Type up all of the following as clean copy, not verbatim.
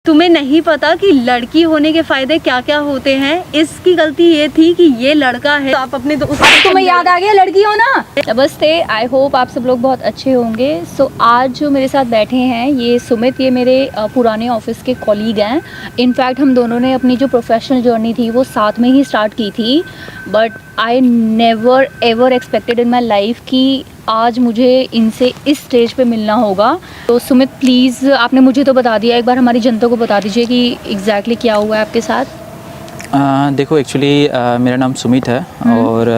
तुम्हें नहीं पता कि लड़की होने के फायदे क्या क्या होते हैं। इसकी गलती ये थी कि ये लड़का है, तो आप अपने दोस्त तुम्हें याद आ गया लड़की हो ना। नमस्ते, आई होप आप सब लोग बहुत अच्छे होंगे। सो आज जो मेरे साथ बैठे हैं ये सुमित, ये मेरे पुराने ऑफिस के कॉलीग हैं। इनफैक्ट हम दोनों ने अपनी जो प्रोफेशनल जर्नी थी वो साथ में ही स्टार्ट की थी, but I never ever expected in my life कि आज मुझे इनसे इस स्टेज पे मिलना होगा। तो सुमित प्लीज़, आपने मुझे तो बता दिया, एक बार हमारी जनता को बता दीजिए कि एग्जैक्टली क्या हुआ है आपके साथ। देखो एक्चुअली मेरा नाम सुमित है और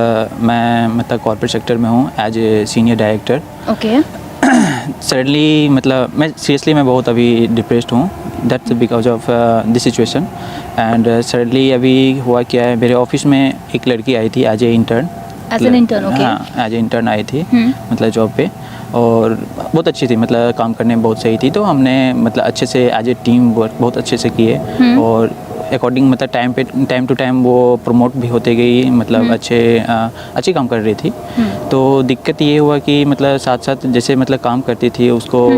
मैं मतलब कॉर्पोरेट सेक्टर में हूँ as a senior director. Okay. Suddenly मतलब मैं सीरियसली मैं बहुत अभी डिप्रेस्ड हूँ, that's because of this situation. And suddenly अभी हुआ क्या है, मेरे ऑफिस में एक लड़की आई थी as a intern. As an intern? Okay. हाँ, एज ए इंटर्न आई थी मतलब जॉब पे, और बहुत अच्छी थी, मतलब काम करने में बहुत सही थी। तो हमने मतलब अच्छे से एज ए टीम वर्क बहुत अच्छे से किए और अकॉर्डिंग मतलब टाइम टू टाइम वो प्रमोट भी होते गई, मतलब अच्छे काम कर रही थी। तो दिक्कत ये हुआ कि मतलब साथ साथ जैसे मतलब काम करती थी उसको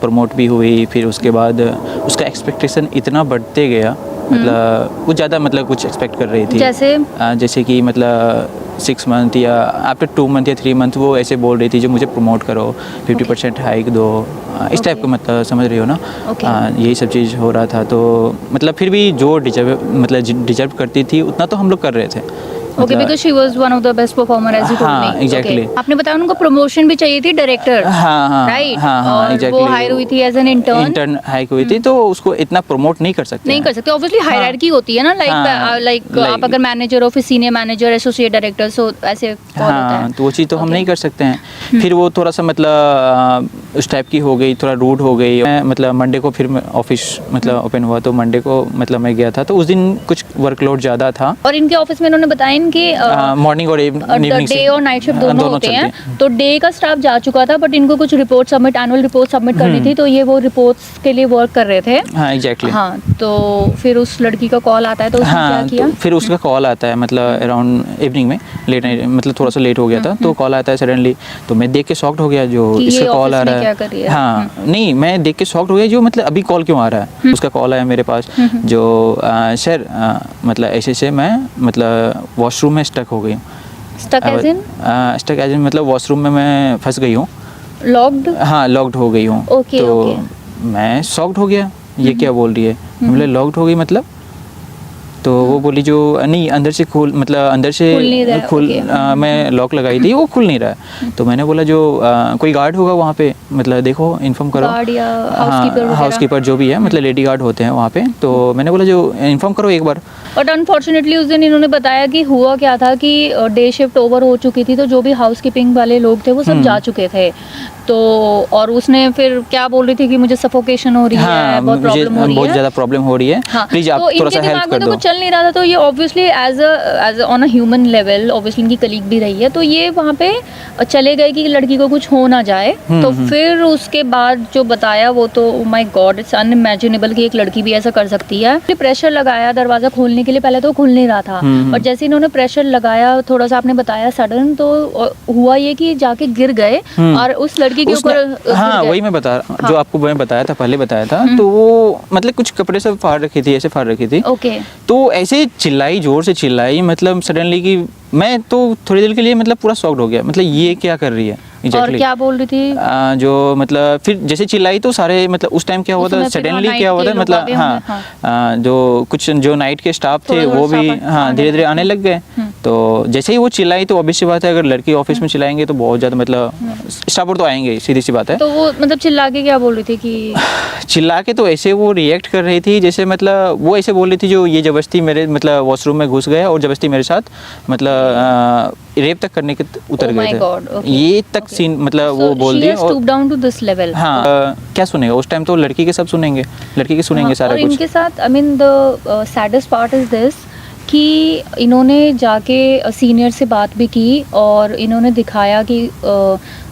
प्रमोट भी हुई, फिर उसके बाद उसका एक्सपेक्टेशन इतना बढ़ते गया, मतलब कुछ ज़्यादा मतलब कुछ एक्सपेक्ट कर रही थी। जैसे कि मतलब 6 मंथ या आफ्टर 2 मंथ या 3 मंथ वो ऐसे बोल रही थी जो मुझे प्रमोट करो, 50% हाइक दो, इस टाइप का, मतलब समझ रही हो ना। यही सब चीज़ हो रहा था। तो मतलब फिर भी जो डिजर्व करती थी उतना तो हम लोग कर रहे थे। Okay, because she was one of the best performer as you told me. हाँ, एग्जैक्टली। आपने बताया उनको प्रमोशन भी चाहिए थी, डायरेक्टर। हाँ, राइट। हाँ, एग्जैक्टली। वो हायर हुई थी एज एन इंटर्न हाइक हुई थी, तो उसको इतना प्रमोट नहीं कर सकते। ऑब्वियसली हायरार्की होती है ना, लाइक आप अगर मैनेजर हो, फिर सीनियर मैनेजर, एसोसिएट डायरेक्टर, सो ऐसे कॉल होता है। तो वो चीज़ तो हम नहीं कर सकते हैं। फिर वो थोड़ा सा मतलब उस टाइप की हो गई, थोड़ा रूड हो गई। मैं मतलब मंडे को फिर ऑफिस मतलब ओपन हुआ, तो मंडे को मतलब मैं गया था, तो उस दिन कुछ वर्कलोड ज़्यादा था। और इनके ऑफिस में इन्होंने बताया इनके मॉर्निंग और इवनिंग डे और नाइट शिफ्ट दोनों होते हैं। तो डे का स्टाफ जा चुका था, बट इनको कुछ report submit, annual report submit करनी थी, तो ये वो रिपोर्ट्स के लिए वर्क कर रहे थे। हाँ, एग्जैक्टली। हाँ, तो फिर उस लड़की का कॉल आता है, तो उसने क्या किया? तो फिर उसका कॉल आता है मतलब अराउंड इवनिंग में, लेट नाइट, मतलब थोड़ा सा लेट हो गया था, तो कॉल आता है सडनली। तो मैं देख के शॉक्ड हो गया जो इसका कॉल आ रहा है। हाँ, नहीं, मैं देख के शॉक्ड हो गया जो मतलब अभी कॉल क्यों आ रहा है। उसका कॉल आया मेरे पास जो सर मतलब ऐसे से मैं मतलब वॉशरूम में स्टक हो गई हूँ। स्टक एज इन मतलब वॉशरूम में मैं फंस गई हूँ। लॉक्ड? हाँ, लॉक्ड हो गई हूँ। तो मैं शॉक्ड हो गया, ये क्या बोल रही है। मतलब लॉक्ड हो गई मतलब, तो वो बोली जो नहीं अंदर से मतलब अंदर से मैं लॉक लगाई थी, वो खुल नहीं रहा है। तो मैंने बोला जो कोई गार्ड होगा वहाँ पे, मतलब देखो इन्फॉर्म करो। हाँ, हाउसकीपर जो भी है, मतलब लेडी गार्ड होते हैं वहाँ पे। तो मैंने बोला जो इन्फॉर्म करो एक बार। बट अनफॉर्चुनेटली उस दिन इन्होंने बताया कि हुआ क्या था कि डे शिफ्ट ओवर हो चुकी थी, तो जो भी हाउसकीपिंग वाले लोग थे वो सब जा चुके थे। तो और उसने फिर क्या बोल रही थी कि मुझे सफोकेशन हो रही है, बहुत प्रॉब्लम हो रही है, बहुत ज़्यादा प्रॉब्लम हो रही है, प्लीज आप थोड़ा सा हेल्प कर दो। चल नहीं रहा था, तो ये obviously as on a human level, obviously इनकी कलीग भी रही है, तो ये वहाँ पे चले गए कि लड़की को कुछ हो ना जाए। तो फिर उसके बाद जो बताया वो तो माय गॉड, इट्स अनइमेजिनेबल कि एक लड़की भी ऐसा कर सकती है। प्रेशर लगाया दरवाजा खोलने के लिए, पहले तो खुल नहीं रहा था, और जैसे इन्होंने प्रेशर लगाया, थोड़ा सा आपने बताया सडन, तो हुआ ये कि जाके गिर गए और उस लड़की के ऊपर। हाँ, वही मैं बता रहा, जो आपको मैं बताया था, पहले बताया था। तो वो मतलब कुछ कपड़े सब फाड़ रखी थी, ऐसे फाड़ रखी थी। ओके। तो ऐसे चिल्लाई, जोर से चिल्लाई, मतलब सडनली कि मैं तो थोड़ी देर के लिए मतलब पूरा शॉक्ड हो गया, मतलब ये क्या कर रही है। और क्या बोल रही थी? जो मतलब फिर जैसे चिल्लाई तो सारे मतलब उस टाइम क्या हुआ था, सडनली क्या हुआ था, मतलब हाँ, जो कुछ जो नाइट के स्टाफ थे वो भी हाँ धीरे धीरे आने लग गए। तो जैसे ही वो चिल्लाई, तो ऑब्वियस सी बात है, अगर लड़की ऑफिस में चिल्लाएंगे तो बहुत ज़्यादा मतलब स्टाफ तो आएंगे, सीधी सी बात है। तो वो मतलब चिल्ला के क्या बोल रही थी कि चिल्ला के तो ऐसे वो रिएक्ट कर रही थी जैसे मतलब वो ऐसे बोल रही थी जो ये जबरदस्ती मेरे मतलब वॉशरूम में घुस गया और जबरदस्ती मेरे साथ मतलब रेप तक करने के उतर गए थे। ये तक सीन मतलब वो बोल दी। हाँ, क्या सुनेगा उस टाइम, तो लड़की के सब सुनेंगे, लड़की के सुनेंगे सारा कुछ। इनके साथ I mean the saddest part is this कि इन्होंने जाके सीनियर से बात भी की और इन्होंने दिखाया कि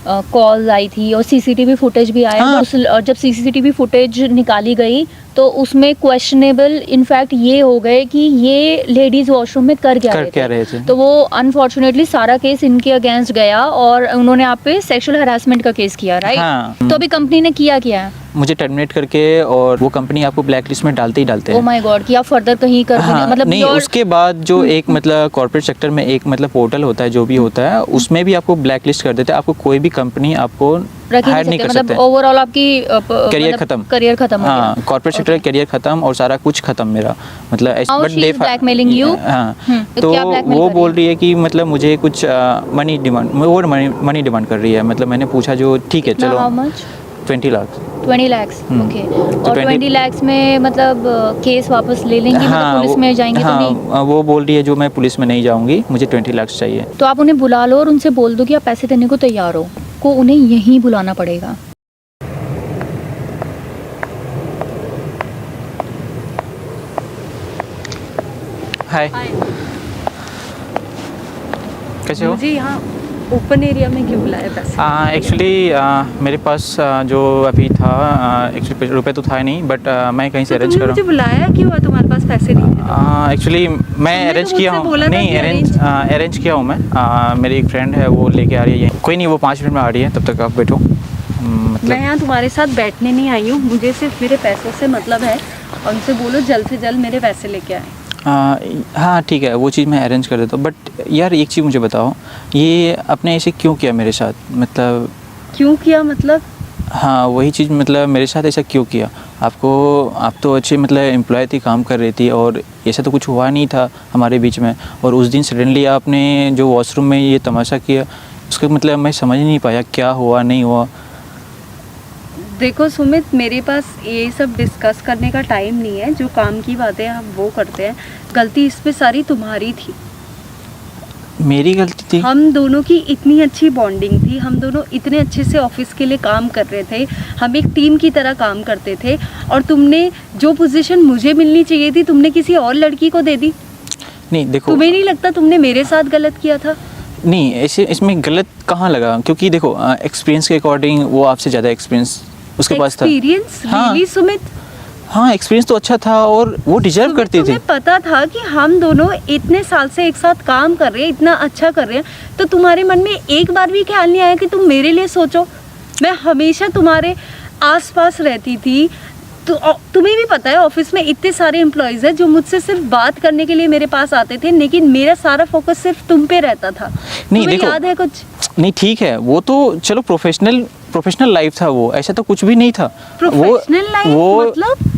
कॉल आई थी और सीसीटीवी फुटेज भी आया। हाँ। जब सीसीटीवी फुटेज निकाली गई तो उसमें क्वेश्चनेबल इनफैक्ट ये हो गए कि ये लेडीज वॉशरूम में कर क्या रहे थे। तो वो अनफॉर्चुनेटली सारा केस इनके अगेंस्ट गया और उन्होंने आप पे सेक्सुअल हरासमेंट का केस किया, राइट? हाँ। तो अभी कंपनी ने किया क्या है? मुझे टर्मिनेट करके और वो कंपनी आपको ब्लैक लिस्ट में डालते ही डालते ओ हैं। माय गॉड कि आप फर्दर कहीं कर हाँ, मतलब नहीं your- उसके बाद जो एक मतलब कॉर्पोरेट सेक्टर में एक मतलब पोर्टल होता है जो भी होता है उसमें भी आपको ब्लैक लिस्ट कर देते हैं। आपको कोई भी कंपनी आपको हायर नहीं कर मतलब सकते। ओवरऑल आपकी करियर खत्म। करियर खत्म हो गया। हाँ, कॉर्पोरेट सेक्टर करियर खत्म और सारा कुछ खत्म मेरा मतलब Now she is blackmailing you? हाँ, तो तो क्या blackmail वो कर बोल रही है कि मतलब मुझे कुछ मनी डिमांड कर रही है। मतलब मैंने पूछा जो ठीक है चलो how much? 20 lakh. 20 lakhs okay. और 20 20 lakhs में मतलब केस वापस ले लेंगी मतलब पुलिस में जाएंगे तो नहीं? हाँ, वो बोल रही है जो मैं पुलिस में नहीं जाऊंगी, मुझे 20 लाख चाहिए। तो आप उन्हें बुला लो और उनसे बोल दो कि आप पैसे देने को तैयार हो, को उन्हें यहीं बुलाना पड़ेगा। हाय, कैसे हो? मुझे यहाँ ओपन एरिया में क्यों बुलाया पैसे? एक्चुअली मेरे पास जो अभी था एक्चुअली रुपए तो था ही नहीं, बट मैं कहीं से तो अरेंज तुमने कर मुझे बुलाया क्यों है? तुम्हारे पास पैसे नहीं थे? एक्चुअली मैं तुमने अरेंज तो किया मुझसे हूँ। बोला था नहीं, कि अरेंज किया हूँ मैं। मेरी एक फ्रेंड है वो लेके आ रही है। कोई नहीं, वो 5 मिनट में आ रही है, तब तक आप बैठो। मतलब मैं यहाँ तुम्हारे साथ बैठने नहीं आई हूँ, मुझे सिर्फ मेरे पैसों से मतलब है और उनसे बोलो जल्द से जल्द मेरे पैसे लेके आए। हाँ ठीक है, वो चीज़ मैं अरेंज कर देता हूँ। बट यार एक चीज़ मुझे बताओ, ये आपने ऐसे क्यों किया मेरे साथ? मतलब क्यों किया मतलब? हाँ वही चीज़, मतलब मेरे साथ ऐसा क्यों किया? आप तो अच्छे मतलब एम्प्लॉय थी, काम कर रही थी और ऐसा तो कुछ हुआ नहीं था हमारे बीच में। और उस दिन सडनली आपने जो वॉशरूम में ये तमाशा किया, उसका मतलब मैं समझ नहीं पाया क्या हुआ नहीं हुआ। देखो सुमित, मेरे पास ये सब डिस्कस करने का टाइम नहीं है। जो काम की बातें हम वो करते हैं। गलती इस पे सारी तुम्हारी थी। मेरी गलती थी? हम दोनों की इतनी अच्छी बॉन्डिंग थी, हम दोनों इतने अच्छे से ऑफिस के लिए काम कर रहे थे, हम एक टीम की तरह काम करते थे और तुमने जो पोजीशन मुझे मिलनी चाहिए थी तुमने किसी और लड़की को दे दी। नहीं देखो, तुम्हें नहीं लगता तुमने मेरे साथ गलत किया था? नहीं ऐसे इसमें गलत कहाँ लगा, क्योंकि देखो एक्सपीरियंस के अकॉर्डिंग वो आपसे ज़्यादा एक्सपीरियंस उसके पास था। एक्सपीरियंस? हाँ। रियली सुमित? हाँ, एक्सपीरियंस तो अच्छा था और वो डिजर्व सुमित, करती थी। तुम्हें पता था कि हम दोनों इतने साल से एक साथ काम कर रहे हैं, इतना अच्छा कर रहे हैं, तो तुम्हारे मन में एक बार भी ख्याल नहीं आया कि तुम मेरे लिए सोचो? मैं हमेशा तुम्हारे आसपास रहती थी। तो तुम्हें भी पता है ऑफिस में इतने सारे एम्प्लॉयज़ हैं जो मुझसे सिर्फ बात करने के लिए मेरे पास आते थे, लेकिन मेरा सारा फोकस सिर्फ तुम पे रहता था। नहीं तुम्हें देखो, याद है कुछ? नहीं ठीक है, वो तो चलो प्रोफेशनल लाइफ था, वो ऐसा तो कुछ भी नहीं था। प्रोफेशनल लाइफ मतलब?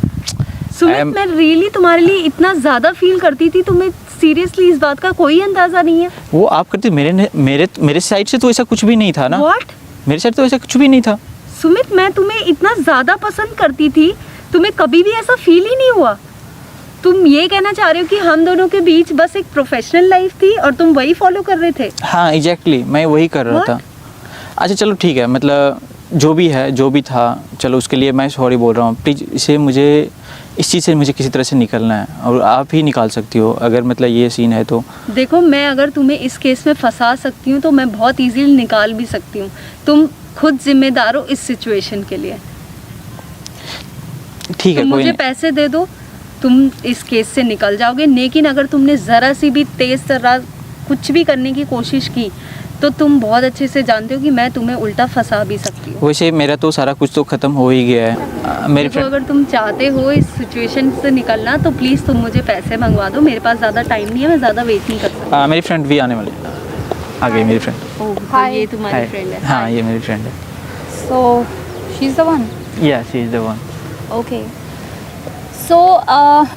सुमित, मैं रियली तुम्हारे लिए इतना ज़्यादा फील करती थी, तुम्हें सीरियसली इस बात का कोई अंदाज़ा नहीं है? वो आप करते, मेरे साइड से तो ऐसा कुछ भी नहीं था ना। What? मेरे साइड तो ऐसा कुछ भी नहीं था। सुमित, मैं तुम्हें इतना ज़्यादा पसंद करती थी, तुम्हें कभी भी ऐसा फील ही नहीं हुआ? तुम ये कहना चाह रहे हो कि हम दोनों के बीच बस एक प्रोफेशनल लाइफ थी और तुम वही फॉलो कर रहे थे? हाँ एग्जैक्टली, मैं वही कर रहा था। अच्छा चलो ठीक है, मतलब जो भी है जो भी था, चलो उसके लिए मैं सॉरी बोल रहा हूँ। प्लीज़ इस चीज़ से मुझे किसी तरह से निकलना है और आप ही निकाल सकती हो अगर मतलब ये सीन है तो। देखो, मैं अगर तुम्हें इस केस में फंसा सकती हूँ तो मैं बहुत इजीली निकाल भी सकती हूँ। तुम खुद जिम्मेदार हो इस सिचुएशन के लिए। ठीक है, तुम कोई मुझे नहीं। पैसे दे दो, तुम इस केस से निकल जाओगे। लेकिन अगर तुमने ज़रा सी भी तेज़ तर्रार कुछ भी करने की कोशिश की तो तुम बहुत अच्छे से जानते हो कि मैं तुम्हें उल्टा फंसा भी सकती हूँ। वैसे मेरा तो सारा कुछ तो ख़त्म हो ही गया है। मेरी तो अगर तुम चाहते हो इस सिचुएशन से निकलना तो प्लीज़ तुम मुझे पैसे मंगवा दो। मेरे पास ज़्यादा टाइम नहीं है, मैं ज़्यादा वेट नहीं कर सकती। मेरी फ्रेंड भी आने वाली है। आ गई मेरी फ्रेंड। ओह, तो Hi. ये तुम्हारी फ्रेंड है? हाँ ये मेरी फ्रेंड है। So she is the one. या she is the one. Okay. So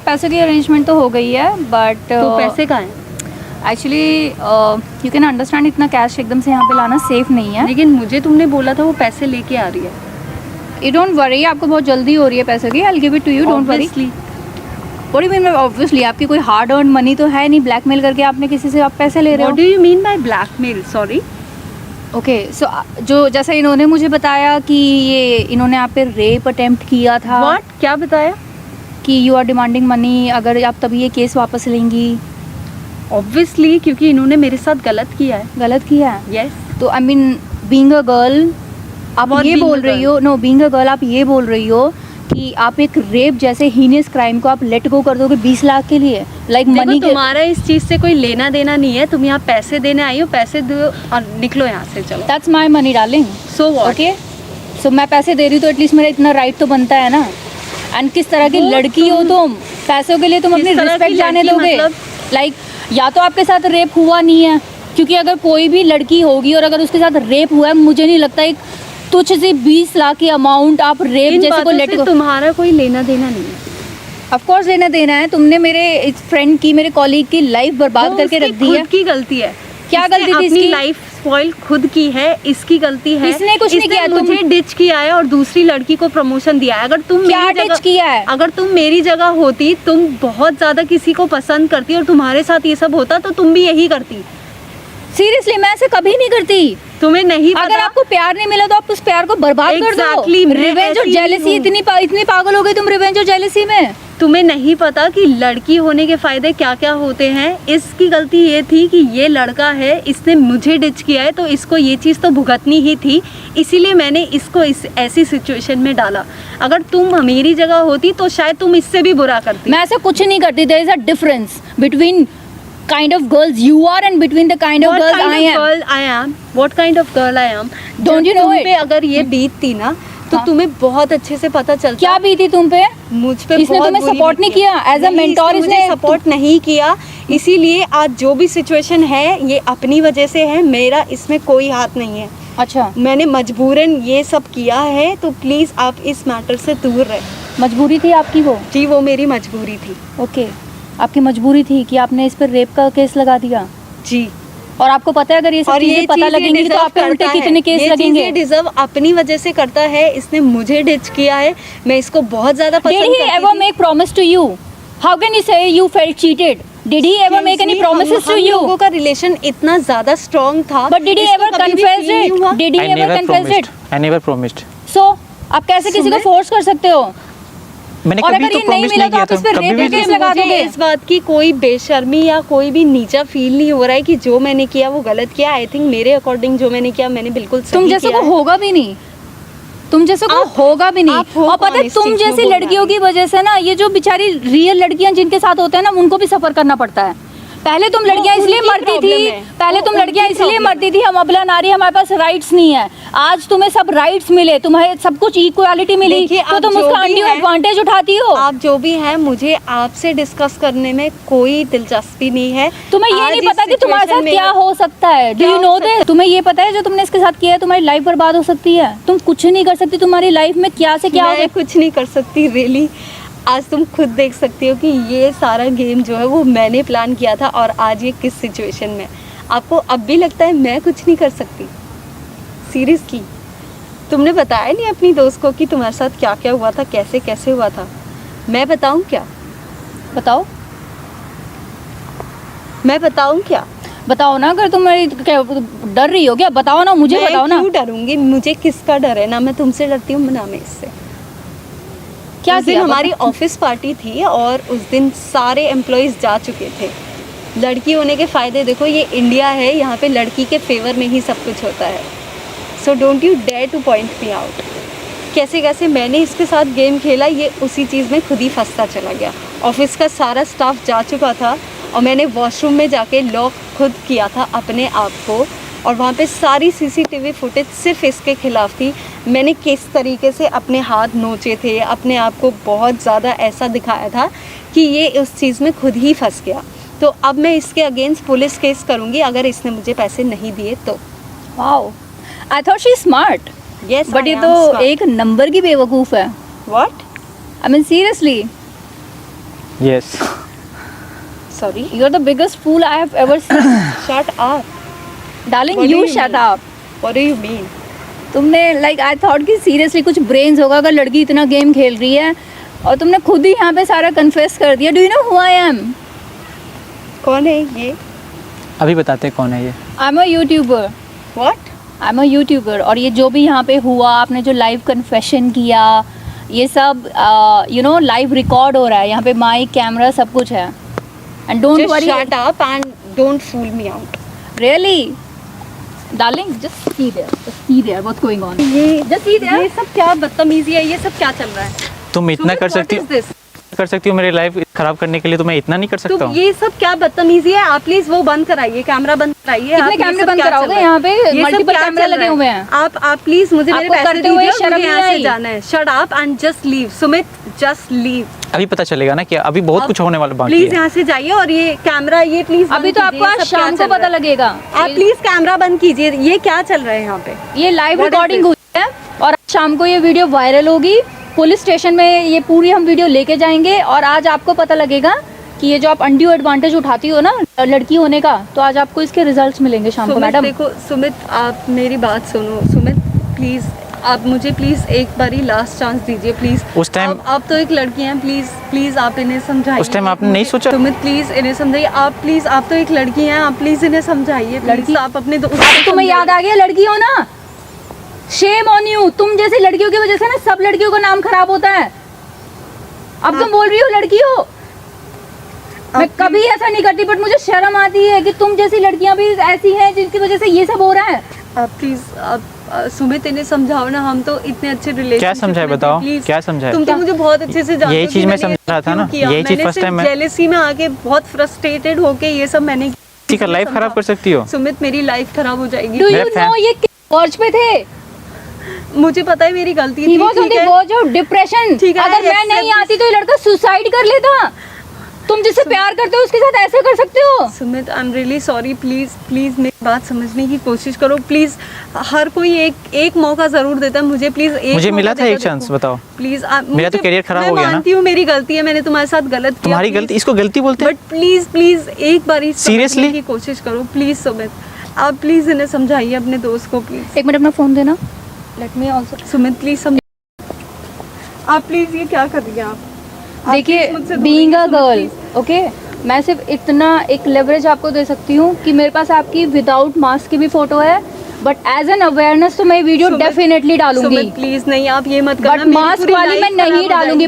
पैसों की अरेंजमेंट तो हो गई है बट तो पैसे कहाँ हैं? एक्चुअली यू कैन अंडरस्टैंड इतना कैश एकदम से यहाँ पे लाना सेफ नहीं है। लेकिन मुझे तुमने बोला था वो पैसे लेके आ रही है। यू डोंट वरी, आपको बहुत जल्दी हो रही है पैसों की। I will give it to you, don't worry. Obviously. What do you mean? Obviously आपकी कोई हार्ड अर्न मनी तो है नहीं, ब्लैकमेल करके आपने किसी से आप पैसे ले रहे What हो। do you mean by blackmail? Sorry. Okay so जो जैसा इन्होंने मुझे बताया कि ये इन्होंने आप पे रेप अटेम्प्ट किया था। What? क्या बताया? कि यू आर डिमांडिंग मनी, अगर आप तभी ये केस वापस लेंगी। Obviously, क्योंकि इन्होंने मेरे साथ गलत किया है। गलत किया है। Yes. तो I mean being a girl आप What ये being बोल a रही girl? हो, नो बीइंग अ गर्ल आप ये बोल रही हो कि आप एक रेप जैसे हीनियस क्राइम को आप लेट गो कर दोगे 20 लाख के लिए? लाइक देखो, मनी तुम्हारा इस चीज से कोई लेना देना नहीं है। तुम यहाँ पैसे देने आई हो, पैसे दो और निकलो यहाँ से, चलो। That's my money darling. So what? Okay so मैं पैसे दे रही हूँ तो एटलीस्ट मेरा इतना राइट तो बनता है ना। एंड किस तरह की वो लड़की हो तुम, पैसों के लिए तुम किस अपनी तरह की रिस्पेक्ट जाने लड़की दोगे? मतलब? लाइक या तो आपके साथ रेप हुआ नहीं है, क्योंकि अगर कोई भी लड़की होगी और अगर उसके साथ रेप हुआ है, मुझे नहीं लगता एक तुच्छ सी 20 लाख की अमाउंट आप रेप इन जैसे को बातों लेट से तुम्हारा कोई लेना देना नहीं है। ऑफ कोर्स लेना देना है। तुमने मेरे इस फ्रेंड की, मेरे कॉलीग की लाइफ बर्बाद वो करके उसकी रख दी है। खुद की गलती है। क्या इसने गलती थी अपनी इसकी? लाइफ स्पॉइल खुद की है, इसकी गलती है। इसने कुछ नहीं किया, तुम- मुझे डिच किया है और दूसरी लड़की को प्रमोशन दिया है। अगर तुम क्या मेरी ditch जगह किया है? अगर तुम मेरी जगह होती, तुम बहुत ज्यादा किसी को पसंद करती और तुम्हारे साथ ये सब होता तो तुम भी यही करती। सीरियसली मैं ऐसे कभी नहीं करती। तुम्हें नहीं अगर पता। आपको प्यार नहीं मिला तो आप उस प्यार को बर्बाद कर Exactly, दो। मैं रिवेंज और ऐसी ही जेलसी हूँ। इतनी पागल हो गई तुम रिवेंज और जेलसी में। तुम्हें नहीं पता कि लड़की होने के फायदे क्या क्या होते हैं। इसकी गलती ये थी कि ये लड़का है, इसने मुझे डिच किया है तो इसको ये चीज़ तो भुगतनी ही थी, इसीलिए मैंने इसको इस ऐसी सिचुएशन में डाला। अगर तुम मेरी जगह होती तो शायद तुम इससे भी बुरा करती। मैं ऐसा कुछ नहीं करती। There is a difference between kind of girls you are and between the kind of What girls kind I of am. girl I am? What kind of girl I am? Don't you know तुम it? पे अगर ये बीतती ना तो हाँ। तुम्हें बहुत अच्छे से पता चलता। क्या बीती तुम पे? मुझ पे इसने बहुत तुम्हें बुरी support नहीं बीती है। किया? As a नहीं, mentor इसने मुझे इसने- सपोर्ट नहीं किया, इसीलिए आज जो भी सिचुएशन है ये अपनी वजह से है, मेरा इसमें कोई हाथ नहीं है। अच्छा, मैंने मजबूरन ये सब किया है, तो प्लीज़ आप इस मैटर से दूर रहे। मजबूरी थी आपकी वो? जी वो मेरी मजबूरी थी। ओके, आपकी मजबूरी थी कि आपने इस पर रेप का केस लगा दिया। जी, और आपको पता है अगर ये सब और ये चीजें पता चीज़ ये लगेंगी तो deserve आप पे उल्टे करता है। कितने केस ये लगेंगे? चीज़ ये डिजर्व अपनी वजह से करता है। इसने मुझे डिच किया है, मैं इसको बहुत ज्यादा पसंद Did he करती ever थी। make promise to you? How can you say you felt cheated? Did he ever make any promises to हम you? लोगों का रिलेशन इतना ज्यादा स्ट्रॉन्ग था। But did he इसको ever कभी भी confess feel नहीं हुआ। it? Did he I ever never confess it? promised. I never promised. So आप कैसे किसी को सुमित? फोर्स कर सकते हो? मैंने और कभी अगर तो ये नहीं प्रॉमिस मिला नहीं तो किया आप था इस पे कभी rape भी के नहीं। केस लगा मुझे दोगे? इस बात की कोई बेशर्मी या कोई भी नीचा फील नहीं हो रहा है कि जो मैंने किया वो गलत किया। आई थिंक मेरे अकॉर्डिंग जो मैंने किया मैंने बिल्कुल सही तुम जैसे किया को है। होगा भी नहीं, तुम जैसे को आप- होगा भी नहीं। आप हो और पता कौन है इस तुम चीज़ में जैसी बोलने लड़कियों वाली? की वजह से ना ये जो बेचारी रियल लड़कियां जिनके साथ होते हैं ना उनको भी सफर करना पड़ता है। पहले तुम लड़कियां वो इसलिए उनकी मरती problem थी, है। पहले वो तुम लड़कियां उनकी इसलिए problem मरती थी हम अबला नारी, हमारे पास राइट्स नहीं है। आज तुम्हें सब राइट्स मिले, तुम्हें सब कुछ इक्वालिटी मिली, देखिए, तो आप तुम जो उसका भी अनड्यू हैं- एडवांटेज उठाती हो। आप जो भी हैं मुझे आपसे डिस्कस करने में कोई दिलचस्पी नहीं है। तुम्हें ये आज नहीं इस पता कि तुम्हारे situation साथ में- क्या हो सकता है। डू क्या यू हो नो सकता दिस? तुम्हें ये पता है जो तुमने इसके साथ किया है तुम्हारी लाइफ बर्बाद हो सकती है। तुम कुछ नहीं कर सकती, तुम्हारी लाइफ में क्या से क्या हो मैं कुछ नहीं कर सकती रियली। आज तुम खुद देख सकती हो कि ये सारा गेम जो है वो मैंने प्लान किया था और आज ये किस सिचुएशन में। आपको अब भी लगता है मैं कुछ नहीं कर सकती? सीरियसली तुमने बताया नहीं अपनी दोस्त को कि तुम्हारे साथ क्या क्या हुआ था, कैसे कैसे हुआ था? मैं बताऊं क्या? बताओ, मैं बताऊं क्या? बताओ ना। अगर तुम्हारी क्या डर रही हो क्या? बताओ ना, मुझे मैं बताओ ना। क्यों डरूंगी? मुझे किसका डर है? ना मैं तुमसे डरती हूँ ना मैं इससे। क्या उस दिन किया? हमारी ऑफिस पार्टी थी और उस दिन सारे एम्प्लॉयज़ जा चुके थे। लड़की होने के फ़ायदे देखो, ये इंडिया है, यहाँ पे लड़की के फेवर में ही सब कुछ होता है। So don't you dare to point me out. कैसे कैसे मैंने इसके साथ गेम खेला, ये उसी चीज़ में खुद ही फंसता चला गया। ऑफिस का सारा स्टाफ जा चुका था और मैंने वॉशरूम में जाके लॉक खुद किया था अपने आप को, और वहाँ पे सारी सीसीटीवी फुटेज सिर्फ इसके खिलाफ थी। मैंने किस तरीके से अपने हाथ नोचे थे, अपने आप को बहुत ज़्यादा ऐसा दिखाया था कि ये उस चीज़ में खुद ही फंस गया। तो अब मैं इसके अगेंस्ट पुलिस केस करूँगी अगर इसने मुझे पैसे नहीं दिए तो। Wow, I thought she smart, yes but ये तो एक नंबर की बेवकूफ़ है। What? I mean seriously, yes sorry, you are the biggest fool I have ever seen. Shut up. Darling What do you you shut mean? Up. What do you mean? तुमने like I thought कि seriously कुछ brains होगा अगर लड़की इतना game खेल रही है, और तुमने खुद ही यहाँ पे सारा कन्फेस कर दिया। Do you know who I am? कौन है ये? अभी बताते हैं कौन है ये। I am a YouTuber. What? I am a YouTuber. और ये जो भी यहाँ पे हुआ, आपने जो लाइव कन्फेशन किया, ये सब यू नो लाइव रिकॉर्ड हो रहा है यहाँ पे, माइक कैमरा सब कुछ है। And don't Just worry, shut up and don't fool me out. Really darling, just see there what's going on. ये Just see there. ये सब क्या बदतमीजी है? ये सब क्या चल रहा है? तुम इतना कर सकती What हो? is this? कर सकती हो मेरी लाइफ खराब करने के लिए, तो मैं इतना नहीं कर सकता तो हूँ। ये सब क्या बदतमीजी है? आप प्लीज वो बंद कराइए, कैमरा बंद कराइए। कितने कैमरे बंद कराओगे? यहाँ पे मल्टीपल कैमरे लगे हुए हैं। आप प्लीज मुझे मेरे आपको पैसे करते हुए दीजिए, शर्म मुझे नहीं यहाँ से आई? जाना है। Shut up and just leave Sumit, just leave. अभी पता चलेगा ना कि अभी बहुत कुछ होने वाला बाकी प्लीज है। यहाँ से जाइए और ये कैमरा ये प्लीज अभी तो आपको आज शाम को पता लगेगा। आप प्लीज कैमरा बंद कीजिए। ये क्या चल रहा है यहाँ पे? ये live What is recording this? हुई है और आज शाम को ये वीडियो वायरल होगी। पुलिस स्टेशन में ये पूरी हम वीडियो लेके जाएंगे और आज आपको पता लगेगा कि ये जो आप अनड्यू एडवांटेज उठाती हो ना लड़की होने का, तो आज आपको इसके रिजल्ट्स मिलेंगे शाम को। सुमित मैडम देखो, सुमित आप मेरी बात सुनो। सुमित प्लीज आप मुझे प्लीज एक बारी लास्ट चांस दीजिए प्लीज। उस टाइम आप तो एक लड़की हैं, प्लीज प्लीज आप इन्हें समझाइए। उस टाइम आपने नहीं सोचा? सुमित प्लीज इन्हें समझाइए। आप प्लीज, आप तो एक लड़की हैं, आप प्लीज इन्हें समझाइए। लड़की? आप अपने दोस्त अब तुम्हें याद आ गया लड़की हो ना? Shame on you. तुम जैसी लड़कियों की वजह से ना सब लड़कियों का नाम खराब होता है। अब तुम बोल रही हो लड़की हो। मैं कभी ऐसा नहीं करती, बट मुझे शर्म आती है कि तुम जैसी लड़कियां भी ऐसी हैं जिनकी वजह से ये सब हो रहा है। आप प्लीज आप सुमित इन्हें समझाओ ना। हम तो इतने अच्छे रिलेशन क्या समझाए बताओ, क्या समझाए? तुम तो मुझे बहुत अच्छे से जानते हो। यही चीज मैं समझ रहा था ना, यही चीज फर्स्ट टाइम मैं जेलेसी में आके बहुत फ्रस्ट्रेटेड होके ये सब मैंने किसी का लाइफ खराब कर सकती हो। सुमित मेरी लाइफ खराब हो जाएगी। डू मेरा यू फैन- नो ये वर्ज पे थे? मुझे पता है मेरी गलती He थी। was on ठीक the है? verge of depression। ठीक है, अगर I मैं नहीं accept आती तो ये लड़का सुसाइड कर लेता। तुम जिससे प्यार करते हो उसके साथ ऐसे कर सकते हो? Sumit I am really sorry. Please please मेरी बात समझने की कोशिश करो प्लीज। हर कोई एक मौका जरूर देता है मुझे। प्लीज एक मुझे मौका मिला था देकर एक चांस, देखो। बताओ। प्लीज मेरा तो career खराब हो गया ना। मैं मानती हूँ मेरी गलती है, मैंने तुम्हारे साथ गलत किया। तुम्हारी गलती, इसको गलती बोलते हैं? बट प्लीज प्लीज एक बारी समझने Seriously? की कोशिश करो प्लीज सुमित। आप प्लीज इन्हें समझाइए अपने दोस्त को प्लीज। एक मिनट अपना फोन देना। Let me also. Sumit please समझ। आप प्लीज ये क्या कर रही हैं आप? देखिए please मुझसे दूर बीइंग अ रहिए, सुमित, गर्ल, ओके, मैं सिर्फ इतना एक लेवरेज आपको दे सकती हूँ कि मेरे पास आपकी विदाउट मास्क की भी फोटो है, बट एज एन अवेयरनेस तो मैं वीडियो सुमित, डेफिनेटली डालूंगी। सुमित प्लीज नहीं, आप ये मत करना। बट मेरी मास्क पूरी वाली life मैं खराब नहीं हो डालूंगी। जाएगी।